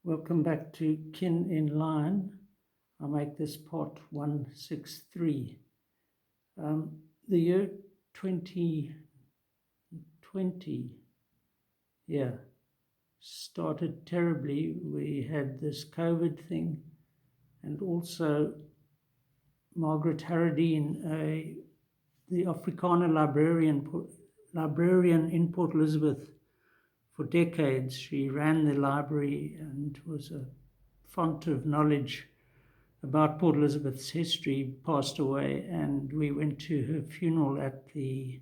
Welcome back to Kin in Line. I'll make this part 163. The year 2020, started terribly. We had this COVID thing, and also Margaret Harradine, the Africana librarian in Port Elizabeth. For decades, she ran the library and was a font of knowledge about Port Elizabeth's history, passed away, and we went to her funeral at the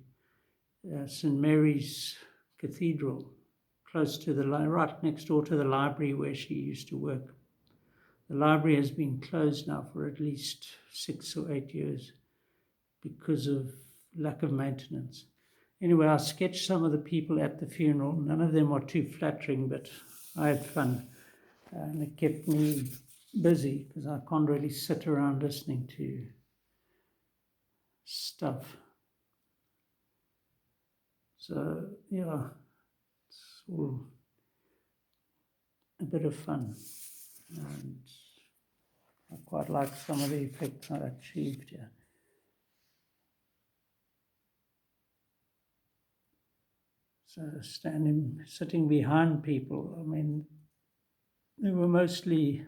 St. Mary's Cathedral, close to right next door to the library where she used to work. The library has been closed now for at least 6 or 8 years because of lack of maintenance. Anyway, I sketched some of the people at the funeral. None of them are too flattering, but I had fun. And it kept me busy because I can't really sit around listening to stuff. So, it's all a bit of fun. And I quite like some of the effects I achieved here. So sitting behind people, I mean, they were mostly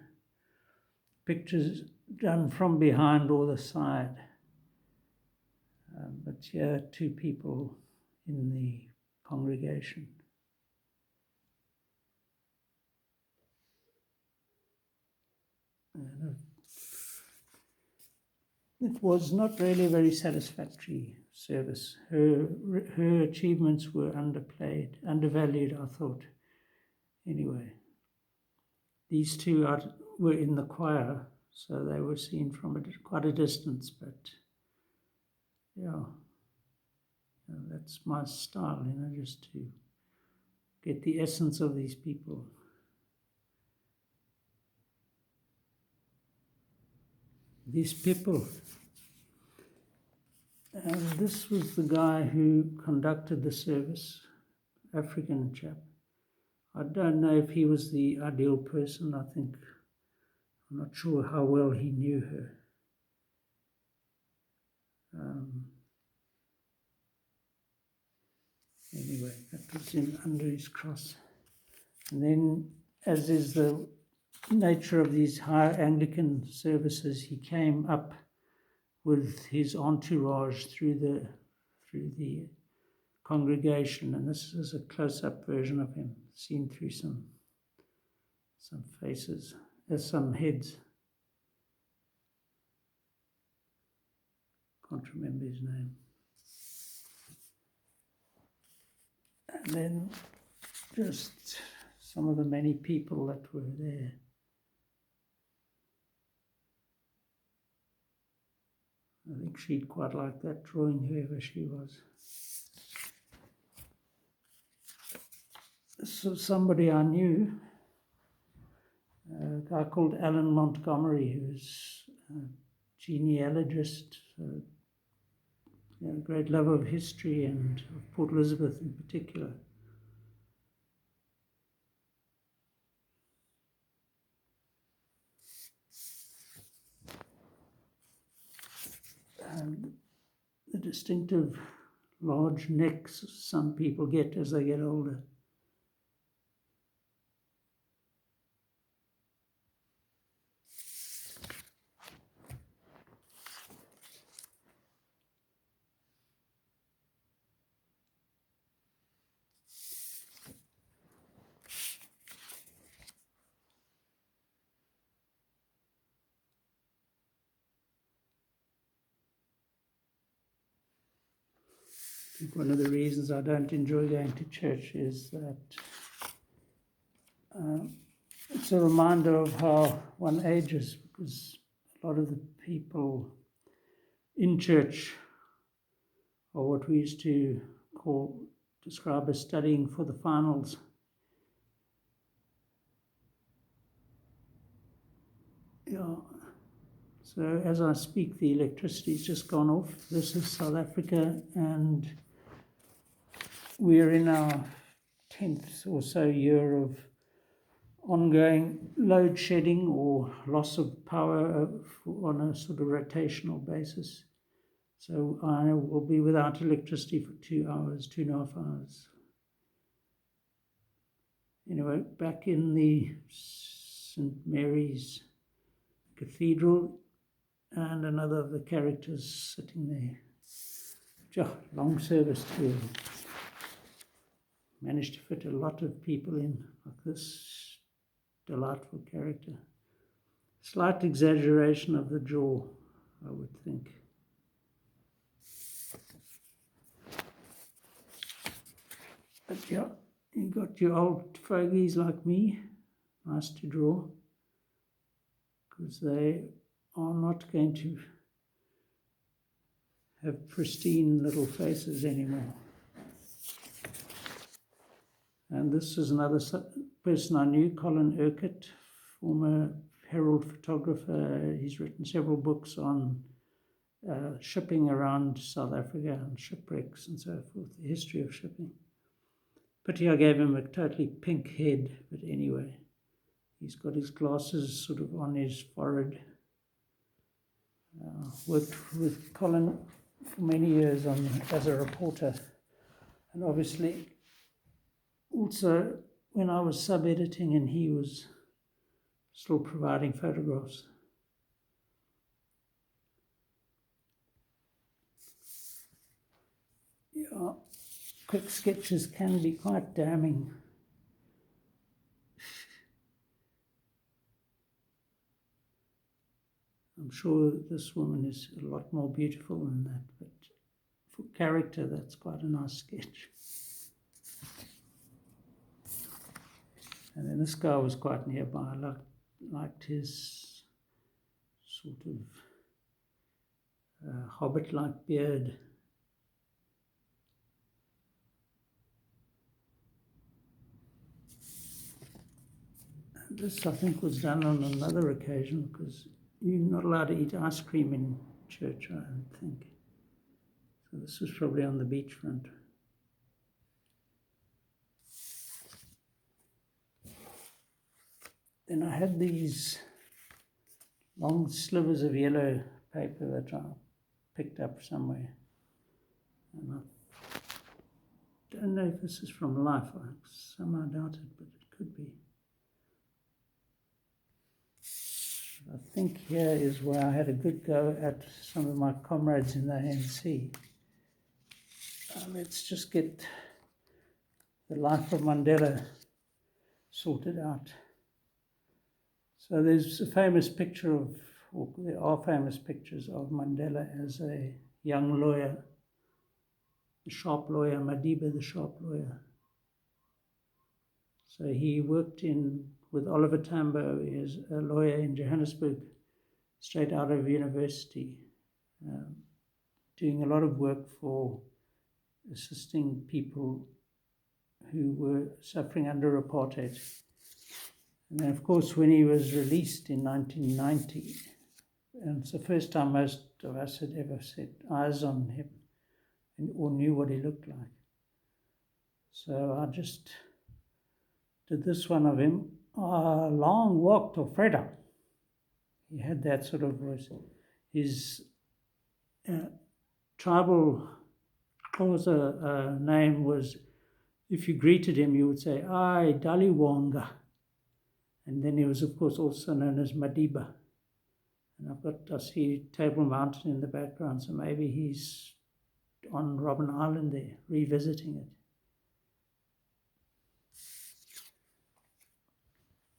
pictures done from behind or the side. But here, 2 people in the congregation. It was not really a very satisfactory service. Her achievements were undervalued, I thought. Anyway, these 2 were in the choir, so they were seen from quite a distance, but that's my style, just to get the essence of these people. These people. And this was the guy who conducted the service, African chap. I don't know if he was the ideal person. I'm not sure how well he knew her. Anyway, that was under his cross. And then, as is the nature of these high Anglican services, he came up with his entourage through the congregation, and this is a close-up version of him, seen through some faces, some heads. Can't remember his name. And then just some of the many people that were there. I think she'd quite like that drawing, whoever she was. So somebody I knew, a guy called Alan Montgomery, who's a genealogist, a great lover of history and of Port Elizabeth in particular. And the distinctive large necks some people get as they get older. I think one of the reasons I don't enjoy going to church is that it's a reminder of how one ages, because a lot of the people in church are what we used to describe as studying for the finals. So as I speak, the electricity's just gone off. This is South Africa, and we're in our 10th or so year of ongoing load shedding or loss of power on a sort of rotational basis. So I will be without electricity for 2 hours, 2.5 hours. Anyway, back in the St. Mary's Cathedral, and another of the characters sitting there. Long service too. Managed to fit a lot of people in, like this delightful character. Slight exaggeration of the jaw, I would think. But yeah, you got your old fogies like me, nice to draw, because they are not going to have pristine little faces anymore. And this is another person I knew, Colin Urquhart, former Herald photographer. He's written several books on shipping around South Africa and shipwrecks and so forth, the history of shipping. Pity I gave him a totally pink head, but anyway, he's got his glasses sort of on his forehead. Worked with Colin for many years as a reporter, and obviously also when I was sub-editing and he was still providing photographs. Yeah, quick sketches can be quite damning. I'm sure this woman is a lot more beautiful than that, but for character, that's quite a nice sketch. And then this guy was quite nearby. I liked his sort of hobbit-like beard. And this, I think, was done on another occasion because you're not allowed to eat ice cream in church, I don't think. So this was probably on the beachfront. Then I had these long slivers of yellow paper that I picked up somewhere. And I don't know if this is from life. I somehow doubt it, but it could be. I think here is where I had a good go at some of my comrades in the ANC. Let's just get the life of Mandela sorted out. So there's a famous picture of, or there are famous pictures of Mandela as a young lawyer, the sharp lawyer, Madiba the sharp lawyer. So he worked with Oliver Tambo as a lawyer in Johannesburg, straight out of university, doing a lot of work for assisting people who were suffering under apartheid. And then, of course, when he was released in 1990, and it's the first time most of us had ever set eyes on him or knew what he looked like. So I just did this one of him, a long walk to freedom. He had that sort of voice. His tribal Xhosa name was, if you greeted him, you would say, "Ai, Daliwonga." And then he was, of course, also known as Madiba. And I see Table Mountain in the background, so maybe he's on Robben Island there, revisiting it.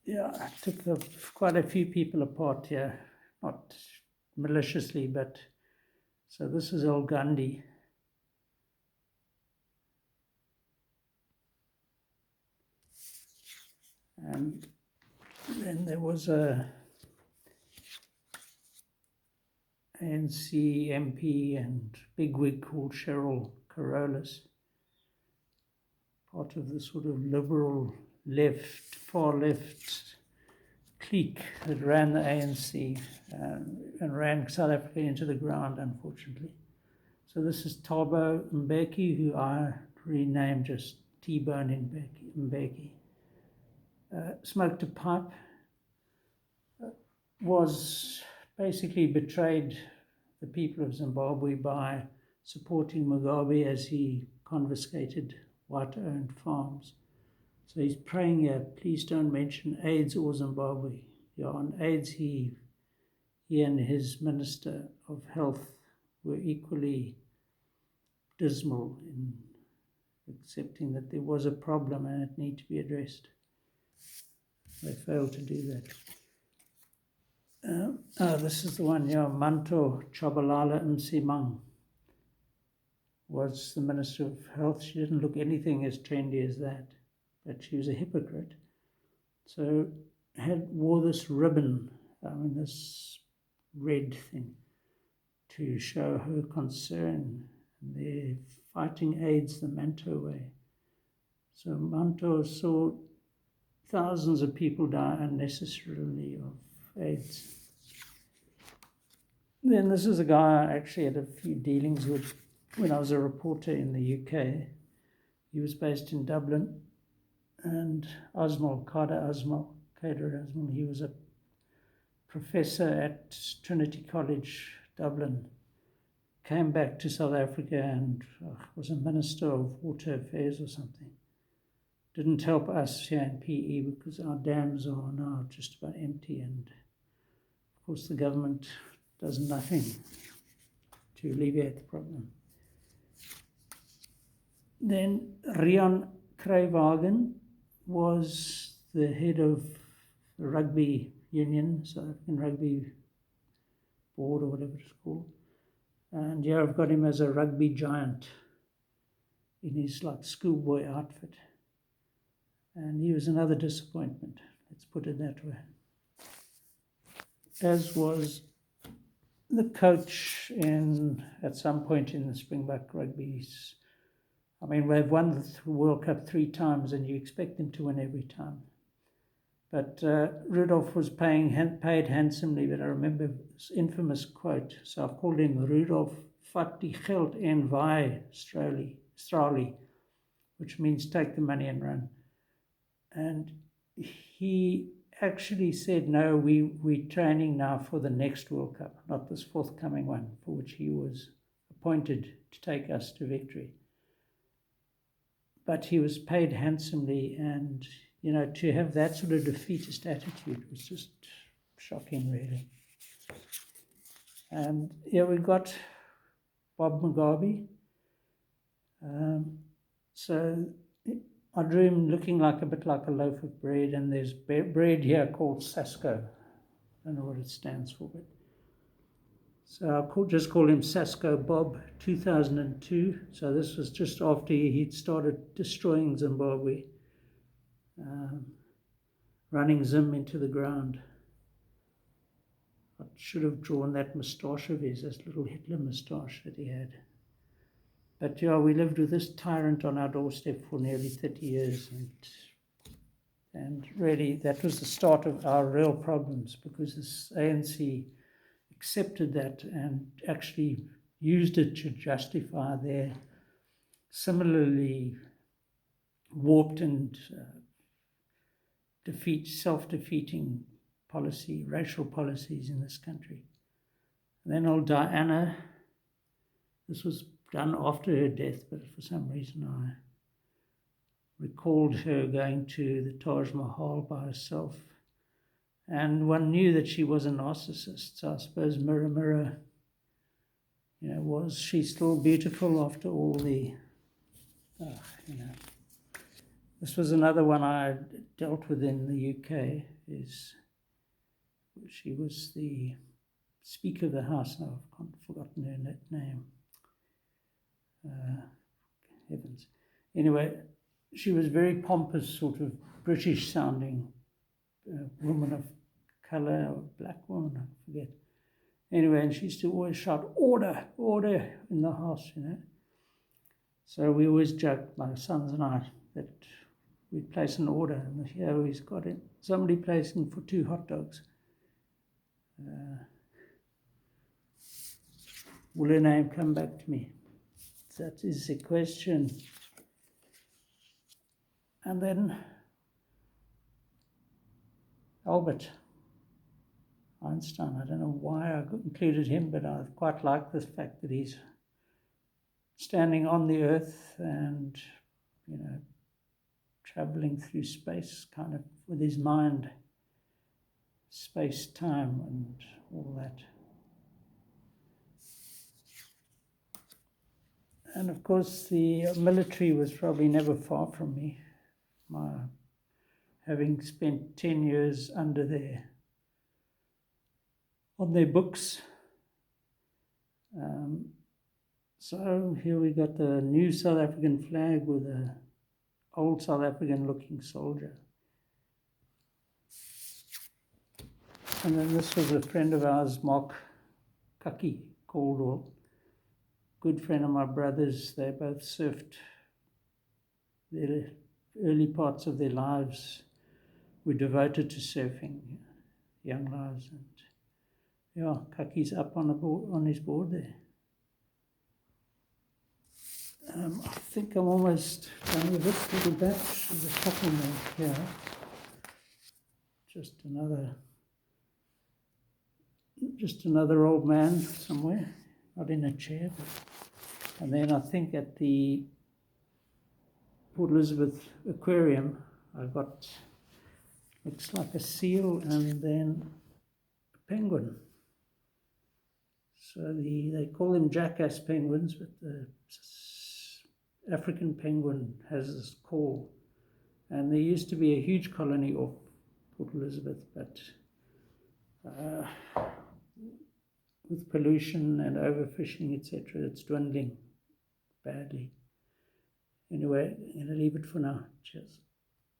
Yeah, I took quite a few people apart here, not maliciously, but so this is old Gandhi. And then there was a ANC MP and bigwig called Cheryl Carolus, part of the sort of liberal left, far left clique that ran the ANC and ran South Africa into the ground, unfortunately. So this is Thabo Mbeki, who I renamed just T-Bone Mbeki. smoked a pipe, was basically betrayed the people of Zimbabwe by supporting Mugabe as he confiscated white-owned farms. So he's praying here, please don't mention AIDS or Zimbabwe. Yeah, on AIDS, he and his Minister of Health were equally dismal in accepting that there was a problem and it needed to be addressed. They failed to do that. This is the one here. Manto Chabalala Msimang was the Minister of Health. She didn't look anything as trendy as that, but she was a hypocrite. So wore this ribbon, this red thing, to show her concern. And they're fighting AIDS the Manto way. So Manto saw thousands of people die unnecessarily of AIDS. Then this is a guy I actually had a few dealings with when I was a reporter in the UK. He was based in Dublin, and Kader Asmal, he was a professor at Trinity College, Dublin, came back to South Africa and was a Minister of Water Affairs or something. Didn't help us here in PE because our dams are now just about empty, and of course the government does nothing to alleviate the problem. Then Rian Kruiwagen was the head of the rugby union, South African Rugby Board or whatever it's called. And here I've got him as a rugby giant in his schoolboy outfit. And he was another disappointment, let's put it that way. As was the coach at some point in the Springbok Rugby's. They've won the World Cup 3 times and you expect them to win every time. But Rudolph was paid handsomely, but I remember this infamous quote. So I've called him Rudolph vat die geld en vaai Strali, which means take the money and run. And he actually said, no, we're training now for the next World Cup, not this forthcoming one, for which he was appointed to take us to victory. But he was paid handsomely, and to have that sort of defeatist attitude was just shocking, really. And here we got Bob Mugabe. So I drew him looking a bit like a loaf of bread, and there's bread here called Sasco. I don't know what it stands for, but so I'll just call him Sasco Bob, 2002. So this was just after he'd started destroying Zimbabwe, running Zim into the ground. I should have drawn that moustache of his, this little Hitler moustache that he had. But yeah, we lived with this tyrant on our doorstep for nearly 30 years. And really, that was the start of our real problems, because this ANC accepted that and actually used it to justify their similarly warped and self-defeating racial policies in this country. And then old Diana, this was done after her death, but for some reason I recalled her going to the Taj Mahal by herself. And one knew that she was a narcissist. So I suppose, mirror, mirror, was she still beautiful after all the, This was another one I dealt with in the UK, she was the Speaker of the House. Now I've forgotten her name. Heavens. Anyway, she was very pompous, sort of British-sounding woman of colour, or black woman, I forget. Anyway, and she used to always shout, "Order, order," in the house, So we always joked, my sons and I, that we'd place an order, and here he's got it. Somebody placing for 2 hot dogs. Will her name come back to me? That is the question. And then Albert Einstein. I don't know why I included him, but I quite like the fact that he's standing on the Earth and, traveling through space, kind of with his mind, space, time, and all that. And of course, the military was probably never far from me. Having spent 10 years on their books. So here we got the new South African flag with an old South African looking soldier. And then this was a friend of ours, Mark Kaki Caldwell, good friend of my brother's. They both surfed. Their early parts of their lives were devoted to surfing, young lives. And Kaki's up on his board there. I think I'm almost done with this little batch. There's a couple more here. Just another old man somewhere, not in a chair. And then I think at the Port Elizabeth Aquarium, I got, looks like a seal and then a penguin. So they call them jackass penguins, but the African penguin has this call. And there used to be a huge colony off Port Elizabeth, but with pollution and overfishing, etc., it's dwindling badly. Anyway, I'm going to leave it for now. Cheers.